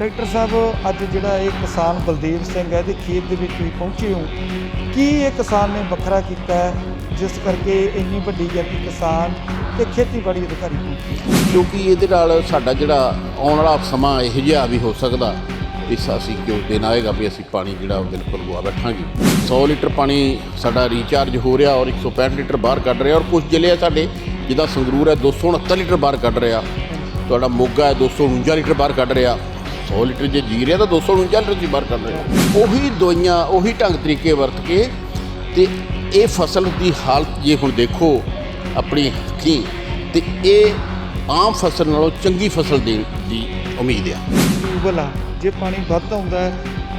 Doctor ਸਾਹਿਬ ਅੱਜ ਜਿਹੜਾ ਇਹ ਕਿਸਾਨ ਬਲਦੇਵ ਸਿੰਘ ਹੈ ਦੇ ਖੇਤ ਦੇ ਵਿੱਚ ਤੁਸੀਂ ਪਹੁੰਚੇ ਹੋ, ਕੀ ਇਹ ਕਿਸਾਨ ਨੇ ਵੱਖਰਾ ਕੀਤਾ ਹੈ ਜਿਸ ਕਰਕੇ ਇੰਨੀ ਵੱਡੀ ਗਿਣਤੀ ਕਿਸਾਨ ਤੇ ਖੇਤੀਬਾੜੀ ਅਧਿਕਾਰੀ ਪਹੁੰਚੇ? ਕਿਉਂਕਿ ਇਹਦੇ ਨਾਲ ਸਾਡਾ ਜਿਹੜਾ ਆਉਣ ਵਾਲਾ ਸਮਾਂ ਇਹੋ ਜਿਹਾ ਵੀ ਹੋ ਸਕਦਾ ਇਸ ਅਸੀਂ ਕਿਉਂ ਦਿਨ ਆਏਗਾ ਵੀ ਅਸੀਂ ਪਾਣੀ ਜਿਹੜਾ ਬਿਲਕੁਲ ਗਵਾ ਬੈਠਾਂਗੇ। 100 ਲੀਟਰ ਪਾਣੀ ਸਾਡਾ ਰੀਚਾਰਜ ਹੋ ਰਿਹਾ ਔਰ 165 ਲੀਟਰ ਬਾਹਰ ਕੱਢ ਰਿਹਾ, ਔਰ ਕੁਝ ਜ਼ਿਲ੍ਹੇ ਆ ਸਾਡੇ ਜਿੱਦਾਂ ਸੰਗਰੂਰ ਹੈ 269 ਲੀਟਰ ਬਾਹਰ ਕੱਢ ਰਿਹਾ, ਤੁਹਾਡਾ ਮੋਗਾ ਹੈ 249 ਲੀਟਰ ਬਾਹਰ ਕੱਢ ਰਿਹਾ। 100 ਲੀਟਰ ਜੇ ਜੀ ਰਿਹਾ ਤਾਂ 249 ਲੀਟਰ ਜੀ ਬਾਹਰ ਕੱਢ ਰਿਹਾ। ਉਹੀ ਦਵਾਈਆਂ ਉਹੀ ਢੰਗ ਤਰੀਕੇ ਵਰਤ ਕੇ ਤੇ ਇਹ ਫਸਲ ਦੀ ਹਾਲਤ ਜੇ ਹੁਣ ਦੇਖੋ ਆਪਣੀ ਅੱਖੀਂ ਤੇ ਇਹ ਆਮ ਫਸਲ ਨਾਲੋਂ ਚੰਗੀ ਫਸਲ ਦੇਣ ਦੀ ਉਮੀਦ ਆ। ਟਿਊਬਵੈੱਲ ਆ, ਜੇ ਪਾਣੀ ਵੱਧ ਆਉਂਦਾ ਹੈ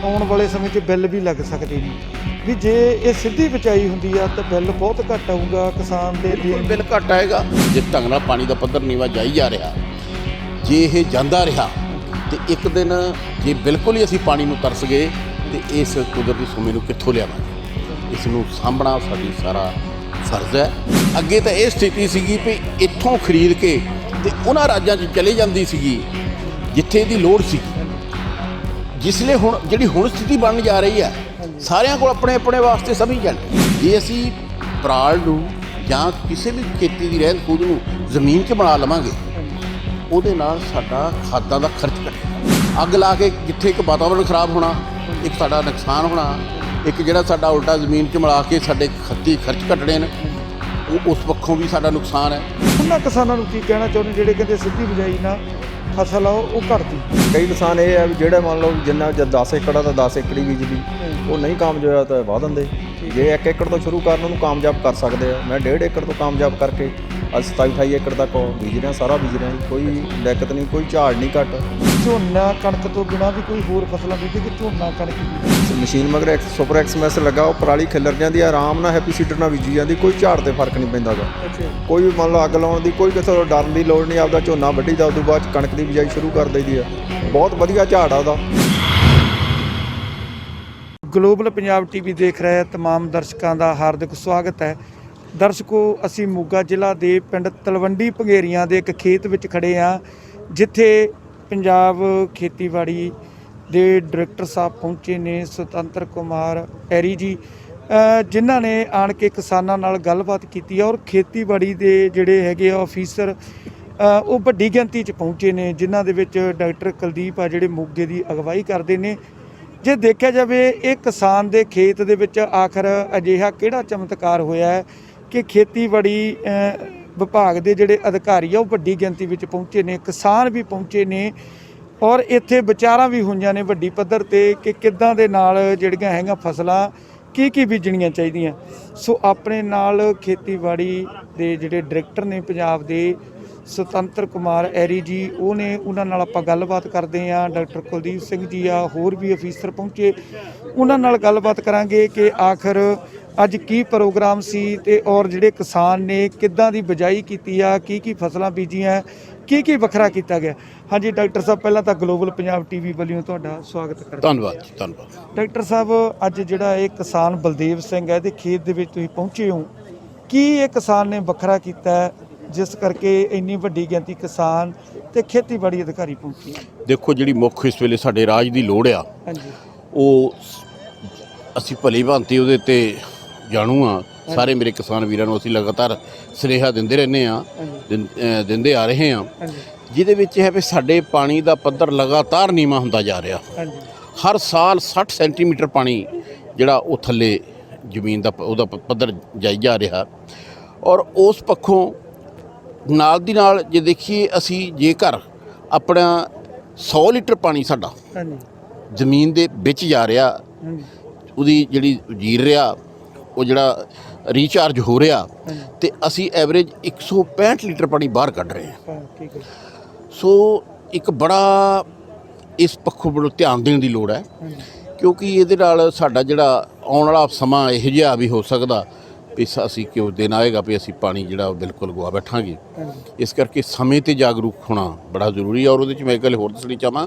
ਆਉਣ ਵਾਲੇ ਸਮੇਂ 'ਚ ਬਿੱਲ ਵੀ ਲੱਗ ਸਕਦੇ ਨੇ, ਵੀ ਜੇ ਇਹ ਸਿੱਧੀ ਬਿਜਾਈ ਹੁੰਦੀ ਆ ਤਾਂ ਬਿੱਲ ਬਹੁਤ ਘੱਟ ਆਊਗਾ ਕਿਸਾਨ ਦੇ ਲਈ। ਬਿੱਲ ਘੱਟ ਆਏਗਾ ਜੇ ਢੰਗ ਨਾਲ ਪਾਣੀ ਦਾ ਪੱਧਰ ਨੀਵਾ ਜਾਈ ਜਾ ਰਿਹਾ, ਜੇ ਇਹ ਜਾਂਦਾ ਰਿਹਾ ਤੇ ਇੱਕ ਦਿਨ ਜੇ ਬਿਲਕੁਲ ਹੀ ਅਸੀਂ ਪਾਣੀ ਨੂੰ ਤਰਸ ਗਏ ਤੇ ਇਸ ਕੁਦਰਤੀ ਸੋਮੇ ਨੂੰ ਕਿੱਥੋਂ ਲਿਆਵਾਂਗੇ? ਇਸ ਨੂੰ ਸਾਂਭਣਾ ਸਾਡੀ ਸਾਰਾ ਫਰਜ਼ ਹੈ। ਅੱਗੇ ਤਾਂ ਇਹ ਸਥਿਤੀ ਸੀਗੀ ਵੀ ਇੱਥੋਂ ਖਰੀਦ ਕੇ ਤੇ ਉਹਨਾਂ ਰਾਜਾਂ 'ਚ ਚਲੇ ਜਾਂਦੀ ਸੀਗੀ ਜਿੱਥੇ ਇਹਦੀ ਲੋੜ ਸੀ। ਜਿਸਲੇ ਹੁਣ ਜਿਹੜੀ ਹੁਣ ਸਥਿਤੀ ਬਣਨ ਜਾ ਰਹੀ ਹੈ, ਸਾਰਿਆਂ ਕੋਲ ਆਪਣੇ ਆਪਣੇ ਵਾਸਤੇ ਸਮਝ ਜਾਣ। ਜੇ ਅਸੀਂ ਪਰਾਲ ਨੂੰ ਜਾਂ ਕਿਸੇ ਵੀ ਖੇਤੀ ਦੀ ਰਹਿੰਦ ਖੂੰਹਦ ਨੂੰ ਜ਼ਮੀਨ 'ਚ ਬਣਾ ਲਵਾਂਗੇ, ਉਹਦੇ ਨਾਲ ਸਾਡਾ ਖਾਦਾਂ ਦਾ ਖਰਚ ਘਟੇਗਾ। ਅੱਗ ਲਾ ਕੇ ਜਿੱਥੇ ਇੱਕ ਵਾਤਾਵਰਨ ਖਰਾਬ ਹੋਣਾ, ਇੱਕ ਸਾਡਾ ਨੁਕਸਾਨ ਹੋਣਾ, ਇੱਕ ਜਿਹੜਾ ਸਾਡਾ ਉਲਟਾ ਜ਼ਮੀਨ 'ਚ ਮਿਲਾ ਕੇ ਸਾਡੇ ਖੱਤੀ ਖਰਚ ਘਟਣੇ ਨੇ, ਉਹ ਉਸ ਪੱਖੋਂ ਵੀ ਸਾਡਾ ਨੁਕਸਾਨ ਹੈ। ਉਹਨਾਂ ਕਿਸਾਨਾਂ ਨੂੰ ਕੀ ਕਹਿਣਾ ਚਾਹੁੰਦੇ ਜਿਹੜੇ ਕਹਿੰਦੇ ਸਿੱਧੀ ਬਿਜਾਈ ਨਾਲ ਫਸਲ ਆ ਉਹ ਘਟਦੀ? ਕਈ ਕਿਸਾਨ ਇਹ ਹੈ ਵੀ ਜਿਹੜੇ ਮੰਨ ਲਓ ਜਿੰਨਾ 10 ਏਕੜ ਆ ਤਾਂ 10 ਏਕੜ ਹੀ ਬੀਜਦੀ, ਉਹ ਨਹੀਂ ਕਾਮਯਾਬ ਹੋਇਆ ਤਾਂ ਵਾਹ ਦਿੰਦੇ। ਜੇ 1 ਏਕੜ ਤੋਂ ਸ਼ੁਰੂ ਕਰਨ ਉਹਨੂੰ ਕਾਮਯਾਬ ਕਰ ਸਕਦੇ ਆ। ਮੈਂ 1.5 ਏਕੜ ਤੋਂ ਕਾਮਯਾਬ ਕਰਕੇ ਅੱਜ 27-28 ਏਕੜ ਤੱਕ ਬੀਜ ਰਿਹਾ, ਸਾਰਾ ਬੀਜ ਰਿਹਾ, ਕੋਈ ਦਿੱਕਤ ਨਹੀਂ, ਕੋਈ ਝਾੜ ਨਹੀਂ ਘੱਟ। ਝੋਨਾ ਕਣਕ ਤੋਂ ਬਿਨਾਂ ਵੀ ਕੋਈ ਹੋਰ ਫਸਲਾਂ ਬੀਜੇ ਕਿ ਝੋਨਾ ਕਣਕ ਵੀ? ਮਸ਼ੀਨ ਮਗਰ ਸੁਪਰ ਐਕਸਮੈਸ ਲੱਗਾ, ਉਹ ਪਰਾਲੀ ਖਿਲਰ ਜਾਂਦੀ ਆ, ਆਰਾਮ ਨਾਲ ਹੈਪੀ ਸੀਡਰ ਨਾਲ ਬੀਜੀ ਜਾਂਦੀ, ਕੋਈ ਝਾੜ ਤੇ ਫਰਕ ਨਹੀਂ ਪੈਂਦਾ ਗਾ। ਕੋਈ ਵੀ ਮੰਨ ਲਓ ਅੱਗ ਲਾਉਣ ਦੀ ਕੋਈ ਕਿਸੇ ਤੋਂ ਡਰਨ ਦੀ ਲੋੜ ਨਹੀਂ। ਆਪਦਾ ਝੋਨਾ ਵੱਢੀ ਦਾ, ਉਸ ਤੋਂ ਬਾਅਦ ਕਣਕ ਦੀ ਬਿਜਾਈ ਸ਼ੁਰੂ ਕਰ ਦਈਦੀ ਆ। ਬਹੁਤ ਵਧੀਆ ਝਾੜ ਆ ਉਹਦਾ। ਗਲੋਬਲ ਪੰਜਾਬ ਟੀਵੀ ਦੇਖ ਰਹੇ ਤਮਾਮ ਦਰਸ਼ਕਾਂ ਦਾ ਹਾਰਦਿਕ ਸਵਾਗਤ ਹੈ। ਦਰਸ਼ਕੋ, ਅਸੀਂ ਮੋਗਾ ਜ਼ਿਲ੍ਹਾ ਦੇ ਪਿੰਡ ਤਲਵੰਡੀ ਪੰਗੇਰੀਆਂ ਦੇ ਇੱਕ ਖੇਤ ਵਿੱਚ ਖੜੇ ਹਾਂ, ਜਿੱਥੇ ਪੰਜਾਬ ਖੇਤੀਬਾੜੀ ਦੇ ਡਾਇਰੈਕਟਰ ਸਾਹਿਬ ਪਹੁੰਚੇ ਨੇ, ਸੁਤੰਤਰ ਕੁਮਾਰ ਐਰੀ ਜੀ, ਜਿਨ੍ਹਾਂ ਨੇ ਆਣ ਕੇ ਕਿਸਾਨਾਂ ਨਾਲ ਗੱਲਬਾਤ ਕੀਤੀ ਹੈ। ਔਰ ਖੇਤੀਬਾੜੀ ਦੇ ਜਿਹੜੇ ਹੈਗੇ ਆ ਅਫੀਸਰ ਉਹ ਵੱਡੀ ਗਿਣਤੀ 'ਚ ਪਹੁੰਚੇ ਨੇ, ਜਿਨ੍ਹਾਂ ਦੇ ਵਿੱਚ ਡਾਕਟਰ ਕੁਲਦੀਪ ਆ ਜਿਹੜੇ ਮੋਗੇ ਦੀ ਅਗਵਾਈ ਕਰਦੇ ਨੇ। ਜੇ ਦੇਖਿਆ ਜਾਵੇ ਇਹ ਕਿਸਾਨ ਦੇ ਖੇਤ ਦੇ ਵਿੱਚ ਆਖਰ ਅਜਿਹਾ ਕਿਹੜਾ ਚਮਤਕਾਰ ਹੋਇਆ ਹੈ ਕਿ ਖੇਤੀਬਾੜੀ ਵਿਭਾਗ ਦੇ ਜਿਹੜੇ ਅਧਿਕਾਰੀ ਆ ਉਹ ਵੱਡੀ ਗਿਣਤੀ ਵਿੱਚ ਪਹੁੰਚੇ ਨੇ, ਕਿਸਾਨ ਵੀ ਪਹੁੰਚੇ ਨੇ, ਔਰ ਇੱਥੇ ਵਿਚਾਰਾਂ ਵੀ ਹੋਈਆਂ ਨੇ ਵੱਡੀ ਪੱਧਰ 'ਤੇ ਕਿ ਕਿੱਦਾਂ ਦੇ ਨਾਲ ਜਿਹੜੀਆਂ ਹੈਗੀਆਂ ਫਸਲਾਂ ਕੀ ਬੀਜਣੀਆਂ ਚਾਹੀਦੀਆਂ। ਸੋ ਆਪਣੇ ਨਾਲ ਖੇਤੀਬਾੜੀ ਦੇ ਜਿਹੜੇ ਡਾਇਰੈਕਟਰ ਨੇ ਪੰਜਾਬ ਦੇ, ਸੁਤੰਤਰ ਕੁਮਾਰ ਐਰੀ ਜੀ, ਉਹਨਾਂ ਨਾਲ ਆਪਾਂ ਗੱਲਬਾਤ ਕਰਦੇ ਹਾਂ। ਡਾਕਟਰ ਕੁਲਦੀਪ ਸਿੰਘ ਜੀ ਆ, ਹੋਰ ਵੀ ਅਫੀਸਰ ਪਹੁੰਚੇ, ਉਹਨਾਂ ਨਾਲ ਗੱਲਬਾਤ ਕਰਾਂਗੇ ਕਿ ਆਖਰ ਅੱਜ ਕੀ ਪ੍ਰੋਗਰਾਮ ਸੀ ਤੇ ਔਰ ਜਿਹੜੇ ਕਿਸਾਨ ਨੇ ਕਿੱਦਾਂ ਦੀ ਬਿਜਾਈ ਕੀਤੀ ਆ, ਕੀ ਫਸਲਾਂ ਬੀਜੀਆਂ, ਕੀ ਵੱਖਰਾ ਕੀਤਾ ਗਿਆ। ਹਾਂਜੀ ਡਾਕਟਰ ਸਾਹਿਬ, ਪਹਿਲਾਂ ਤਾਂ ਗਲੋਬਲ ਪੰਜਾਬ ਟੀਵੀ ਵੱਲੋਂ ਤੁਹਾਡਾ ਸਵਾਗਤ ਕਰਦਾ। ਧੰਨਵਾਦ ਜੀ, ਧੰਨਵਾਦ। ਡਾਕਟਰ ਸਾਹਿਬ, ਅੱਜ ਜਿਹੜਾ ਇਹ ਕਿਸਾਨ ਬਲਦੇਵ ਸਿੰਘ ਹੈ ਦੇ ਖੇਤ ਦੇ ਵਿੱਚ ਤੁਸੀਂ ਪਹੁੰਚੇ ਹੋ, ਕੀ ਇਹ ਕਿਸਾਨ ਨੇ ਵੱਖਰਾ ਕੀਤਾ ਜਿਸ ਕਰਕੇ ਇੰਨੀ ਵੱਡੀ ਗਿਣਤੀ ਕਿਸਾਨ ਤੇ ਖੇਤੀਬਾੜੀ ਅਧਿਕਾਰੀ ਪਹੁੰਚੇ? ਦੇਖੋ, ਜਿਹੜੀ ਮੁੱਖ ਇਸ ਵੇਲੇ ਸਾਡੇ ਰਾਜ ਦੀ ਲੋੜ ਆ, ਹਾਂਜੀ, ਉਹ ਅਸੀਂ ਭਲੀ ਭਾਂਤੀ ਉਹਦੇ ਤੇ ਜਾਣੂ ਆ। ਸਾਰੇ ਮੇਰੇ ਕਿਸਾਨ ਵੀਰਾਂ ਨੂੰ ਅਸੀਂ ਲਗਾਤਾਰ ਸੁਨੇਹਾ ਦਿੰਦੇ ਰਹਿੰਦੇ ਆ, ਦਿੰਦੇ ਆ ਰਹੇ ਆ, ਜਿਹਦੇ ਵਿੱਚ ਹੈ ਵੀ ਸਾਡੇ ਪਾਣੀ ਦਾ ਪੱਧਰ ਲਗਾਤਾਰ ਨੀਵਾਂ ਹੁੰਦਾ ਜਾ ਰਿਹਾ। ਹਰ ਸਾਲ 60 ਸੈਂਟੀਮੀਟਰ ਪਾਣੀ ਜਿਹੜਾ ਉਹ ਥੱਲੇ ਜ਼ਮੀਨ ਦਾ ਉਹਦਾ ਪੱਧਰ ਜਾਈ ਜਾ ਰਿਹਾ। ਔਰ ਉਸ ਪੱਖੋਂ ਨਾਲ ਦੀ ਨਾਲ ਜੇ ਦੇਖੀਏ ਅਸੀਂ, ਜੇਕਰ ਆਪਣਾ 100 ਲੀਟਰ ਪਾਣੀ ਸਾਡਾ ਜ਼ਮੀਨ ਦੇ ਵਿੱਚ ਜਾ ਰਿਹਾ, ਉਹਦੀ ਜਿਹੜੀ ਜੀਰ ਰਿਹਾ, ਉਹ ਜਿਹੜਾ ਰੀਚਾਰਜ ਹੋ ਰਿਹਾ, ਤੇ ਅਸੀਂ ਐਵਰੇਜ 165 ਲੀਟਰ ਪਾਣੀ ਬਾਹਰ ਕੱਢ ਰਹੇ ਹਾਂ। ਸੋ ਇੱਕ ਬੜਾ ਇਸ ਪੱਖੋਂ ਬੜਾ ਧਿਆਨ ਦੇਣ ਦੀ ਲੋੜ ਹੈ, ਕਿਉਂਕਿ ਇਹਦੇ ਨਾਲ ਸਾਡਾ ਜਿਹੜਾ ਆਉਣ ਵਾਲਾ ਸਮਾਂ ਇਹੋ ਜਿਹਾ ਵੀ ਹੋ ਸਕਦਾ ਵੀ ਅਸੀਂ ਕਿਉਂ ਦਿਨ ਆਏਗਾ ਵੀ ਅਸੀਂ ਪਾਣੀ ਜਿਹੜਾ ਬਿਲਕੁਲ ਗਵਾ ਬੈਠਾਂਗੇ। ਇਸ ਕਰਕੇ ਸਮੇਂ 'ਤੇ ਜਾਗਰੂਕ ਹੋਣਾ ਬੜਾ ਜ਼ਰੂਰੀ ਹੈ। ਔਰ ਉਹਦੇ 'ਚ ਮੈਂ ਇੱਕ ਗੱਲ ਹੋਰ ਦੱਸਣੀ ਚਾਹਾਂ,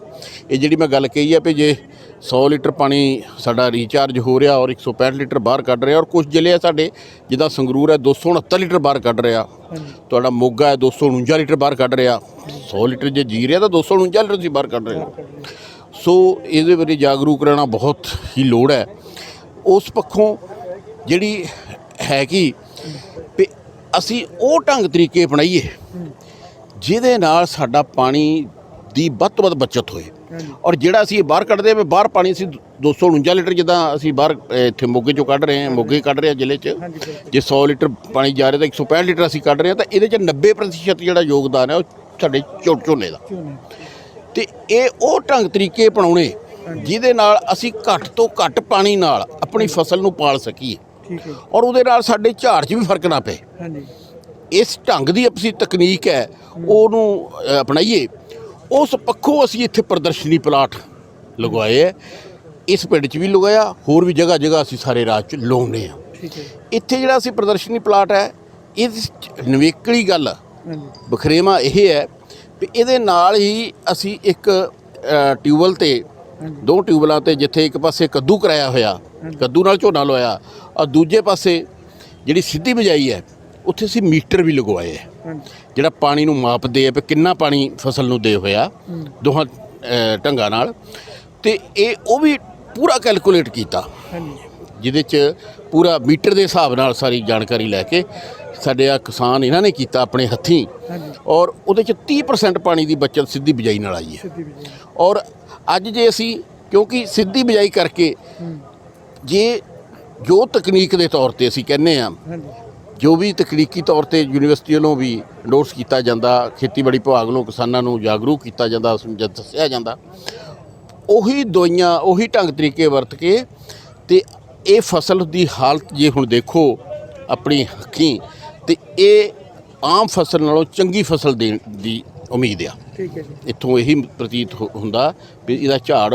ਇਹ ਜਿਹੜੀ ਮੈਂ ਗੱਲ ਕਹੀ ਹੈ ਵੀ ਜੇ 100 ਲੀਟਰ ਪਾਣੀ ਸਾਡਾ ਰੀਚਾਰਜ ਹੋ ਰਿਹਾ ਔਰ 165 ਲੀਟਰ ਬਾਹਰ ਕੱਢ ਰਿਹਾ, ਔਰ ਕੁਝ ਜ਼ਿਲ੍ਹੇ ਆ ਸਾਡੇ ਜਿੱਦਾਂ ਸੰਗਰੂਰ ਹੈ 269 ਲੀਟਰ ਬਾਹਰ ਕੱਢ ਰਿਹਾ, ਤੁਹਾਡਾ ਮੋਗਾ ਹੈ 249 ਲੀਟਰ ਬਾਹਰ ਕੱਢ ਰਿਹਾ। 100 ਲੀਟਰ ਜੇ ਜੀ ਰਿਹਾ ਤਾਂ 249 ਲੀਟਰ ਅਸੀਂ ਬਾਹਰ ਕੱਢ ਰਹੇ ਹਾਂ। ਸੋ ਇਹਦੇ ਬਾਰੇ ਜਾਗਰੂਕ ਰਹਿਣਾ ਬਹੁਤ ਹੀ ਲੋੜ ਹੈ। ਉਸ ਪੱਖੋਂ ਜਿਹੜੀ ਹੈ ਕਿ ਵੀ ਅਸੀਂ ਉਹ ਢੰਗ ਤਰੀਕੇ ਅਪਣਾਈਏ ਜਿਹਦੇ ਨਾਲ ਸਾਡਾ ਪਾਣੀ ਦੀ ਵੱਧ ਤੋਂ ਵੱਧ ਬੱਚਤ ਹੋਏ। ਔਰ ਜਿਹੜਾ ਅਸੀਂ ਬਾਹਰ ਕੱਢਦੇ ਹਾਂ, ਬਾਹਰ ਪਾਣੀ ਅਸੀਂ 249 ਲੀਟਰ ਜਿੱਦਾਂ ਅਸੀਂ ਬਾਹਰ ਇੱਥੇ ਮੋਗੇ 'ਚੋਂ ਕੱਢ ਰਹੇ ਹਾਂ, ਮੋਗੇ ਕੱਢ ਰਹੇ ਹਾਂ ਜ਼ਿਲ੍ਹੇ 'ਚ, ਜੇ 100 ਲੀਟਰ ਪਾਣੀ ਜਾ ਰਿਹਾ ਤਾਂ 165 ਲੀਟਰ ਅਸੀਂ ਕੱਢ ਰਹੇ ਹਾਂ, ਤਾਂ ਇਹਦੇ 'ਚ 90% ਜਿਹੜਾ ਯੋਗਦਾਨ ਹੈ ਉਹ ਸਾਡੇ ਝੋਨੇ ਦਾ। ਤੇ ਇਹ ਉਹ ਢੰਗ ਤਰੀਕੇ ਅਪਣਾਉਣੇ ਜਿਹਦੇ ਨਾਲ ਅਸੀਂ ਘੱਟ ਤੋਂ ਘੱਟ ਪਾਣੀ ਨਾਲ ਆਪਣੀ ਫਸਲ ਨੂੰ ਪਾਲ ਸਕੀਏ ਔਰ ਉਹਦੇ ਨਾਲ ਸਾਡੇ ਝਾੜ 'ਚ ਵੀ ਫਰਕ ਨਾ ਪਏ। ਇਸ ਢੰਗ ਦੀ ਅਸੀਂ ਤਕਨੀਕ ਹੈ ਉਹਨੂੰ ਅਪਣਾਈਏ। ਉਸ ਪੱਖੋਂ ਅਸੀਂ ਇੱਥੇ ਪ੍ਰਦਰਸ਼ਨੀ ਪਲਾਟ ਲਗਵਾਏ ਹੈ। ਇਸ ਪਿੰਡ 'ਚ ਵੀ ਲਗਾਇਆ, ਹੋਰ ਵੀ ਜਗ੍ਹਾ ਜਗ੍ਹਾ ਅਸੀਂ ਸਾਰੇ ਰਾਜ 'ਚ ਲਾਉਂਦੇ ਹਾਂ। ਇੱਥੇ ਜਿਹੜਾ ਅਸੀਂ ਪ੍ਰਦਰਸ਼ਨੀ ਪਲਾਟ ਹੈ, ਇਸ ਨਵੇਕਲੀ ਗੱਲ ਬਖਰੇਵਾਂ ਇਹ ਹੈ ਵੀ ਇਹਦੇ ਨਾਲ ਹੀ ਅਸੀਂ ਇੱਕ ਟਿਊਬਵੈੱਲ ਤੇ 2 ਟਿਊਬਵੈੱਲਾਂ ਤੇ, ਜਿੱਥੇ ਇੱਕ ਪਾਸੇ ਕੱਦੂ ਕਰਾਇਆ ਹੋਇਆ, ਕੱਦੂ ਨਾਲ ਝੋਨਾ ਲਵਾਇਆ, ਔਰ ਦੂਜੇ ਪਾਸੇ ਜਿਹੜੀ ਸਿੱਧੀ ਬਿਜਾਈ ਹੈ ਉੱਥੇ ਅਸੀਂ ਮੀਟਰ ਵੀ ਲਗਵਾਏ ਹੈ, ਜਿਹੜਾ ਪਾਣੀ ਨੂੰ ਮਾਪਦੇ ਆ ਵੀ ਕਿੰਨਾ ਪਾਣੀ ਫਸਲ ਨੂੰ ਦੇ ਹੋਇਆ ਦੋਹਾਂ ਢੰਗਾਂ ਨਾਲ। ਤੇ ਇਹ ਉਹ ਵੀ ਪੂਰਾ ਕੈਲਕੂਲੇਟ ਕੀਤਾ, ਜਿਹਦੇ 'ਚ ਪੂਰਾ ਮੀਟਰ ਦੇ ਹਿਸਾਬ ਨਾਲ ਸਾਰੀ ਜਾਣਕਾਰੀ ਲੈ ਕੇ ਸਾਡੇ ਆ ਕਿਸਾਨ ਇਹਨਾਂ ਨੇ ਕੀਤਾ ਆਪਣੇ ਹੱਥੀਂ, ਔਰ ਉਹਦੇ 'ਚ 30% ਪਾਣੀ ਦੀ ਬਚਤ ਸਿੱਧੀ ਬਿਜਾਈ ਨਾਲ ਆਈ ਹੈ। ਔਰ ਅੱਜ ਜੇ ਅਸੀਂ, ਕਿਉਂਕਿ ਸਿੱਧੀ ਬਿਜਾਈ ਕਰਕੇ ਜੇ ਜੋ ਤਕਨੀਕ ਦੇ ਤੌਰ ਤੇ ਅਸੀਂ ਕਹਿੰਦੇ ਹਾਂ, ਜੋ ਵੀ ਤਕਨੀਕੀ ਤੌਰ ਤੇ ਯੂਨੀਵਰਸਿਟੀ ਵੱਲੋਂ ਵੀ ਇੰਡੋਰਸ ਕੀਤਾ ਜਾਂਦਾ, ਖੇਤੀਬਾੜੀ ਵਿਭਾਗ ਨੂੰ ਕਿਸਾਨਾਂ ਨੂੰ ਜਾਗਰੂਕ ਕੀਤਾ ਜਾਂਦਾ, ਦੱਸਿਆ ਜਾਂਦਾ, ਉਹੀ ਦਵਾਈਆਂ ਉਹੀ ਢੰਗ ਤਰੀਕੇ ਵਰਤ ਕੇ ਤੇ ਇਹ ਫਸਲ ਦੀ ਹਾਲਤ ਜੇ ਹੁਣ ਦੇਖੋ ਆਪਣੀ ਅੱਖੀਂ, ਤੇ ਇਹ ਆਮ ਫਸਲ ਨਾਲੋਂ ਚੰਗੀ ਫਸਲ ਦੇਣ ਦੀ ਉਮੀਦ ਆ। ਠੀਕ ਹੈ ਜੀ। ਇੱਥੋਂ ਇਹੀ ਪ੍ਰਤੀਤ ਹੁੰਦਾ ਵੀ ਇਹਦਾ ਝਾੜ